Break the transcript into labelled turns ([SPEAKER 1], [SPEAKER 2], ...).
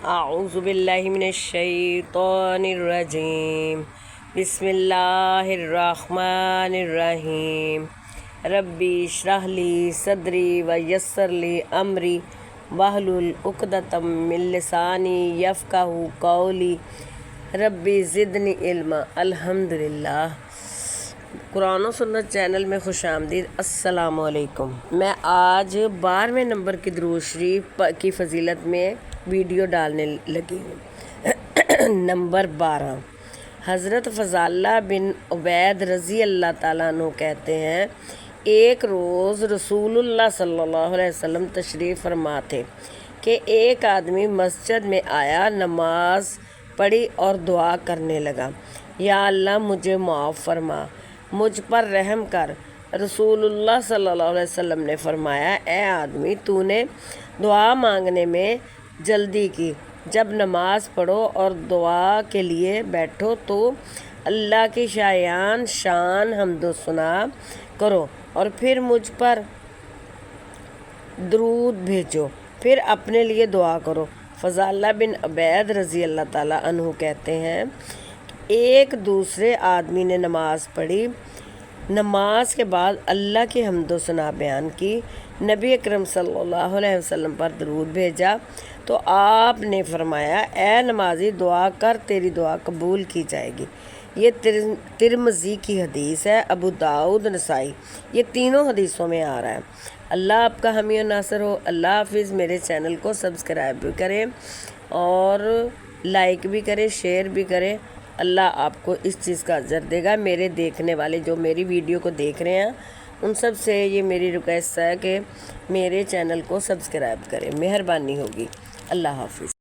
[SPEAKER 1] اعوذ باللہ من الشیطان الرجیم بسم اللہ الرحمن الرحیم ربی اشرح لی صدری ویسر لی امری واحلل عقدۃ من لسانی یفقہوا قولی ربی زدنی علما۔ الحمدللہ۔ قرآن و سنت چینل میں خوش آمدید۔ السلام علیکم۔ میں آج 12ویں نمبر کی درود شریف کی فضیلت میں ویڈیو ڈالنے لگی ہوں۔ نمبر 12، حضرت فضالہ بن عبید رضی اللہ تعالیٰ عنہ کہتے ہیں، ایک روز رسول اللہ صلی اللہ علیہ وسلم تشریف فرما تھے کہ ایک آدمی مسجد میں آیا، نماز پڑھی اور دعا کرنے لگا، یا اللہ مجھے معاف فرما، مجھ پر رحم کر۔ رسول اللہ صلی اللہ علیہ وسلم نے فرمایا، اے آدمی، تو نے دعا مانگنے میں جلدی کی۔ جب نماز پڑھو اور دعا کے لیے بیٹھو تو اللہ کی شان حمد و ثنا کرو اور پھر مجھ پر درود بھیجو، پھر اپنے لیے دعا کرو۔ فضالہ بن عبید رضی اللہ تعالیٰ عنہ کہتے ہیں، ایک دوسرے آدمی نے نماز پڑھی، نماز کے بعد اللہ کی حمد و ثنا بیان کی، نبی اکرم صلی اللہ علیہ وسلم پر درود بھیجا تو آپ نے فرمایا، اے نمازی، دعا کر، تیری دعا قبول کی جائے گی۔ یہ ترمذی کی حدیث ہے، ابو داؤد، نسائی، یہ تینوں حدیثوں میں آ رہا ہے۔ اللہ آپ کا حامی و ناصر ہو۔ اللہ حافظ۔ میرے چینل کو سبسکرائب بھی کریں اور لائک بھی کریں، شیئر بھی کریں۔ اللہ آپ کو اس چیز کا اجر دے گا۔ میرے دیکھنے والے جو میری ویڈیو کو دیکھ رہے ہیں ان سب سے یہ میری ریکویسٹ ہے کہ میرے چینل کو سبسکرائب کریں، مہربانی ہوگی۔ اللہ حافظ۔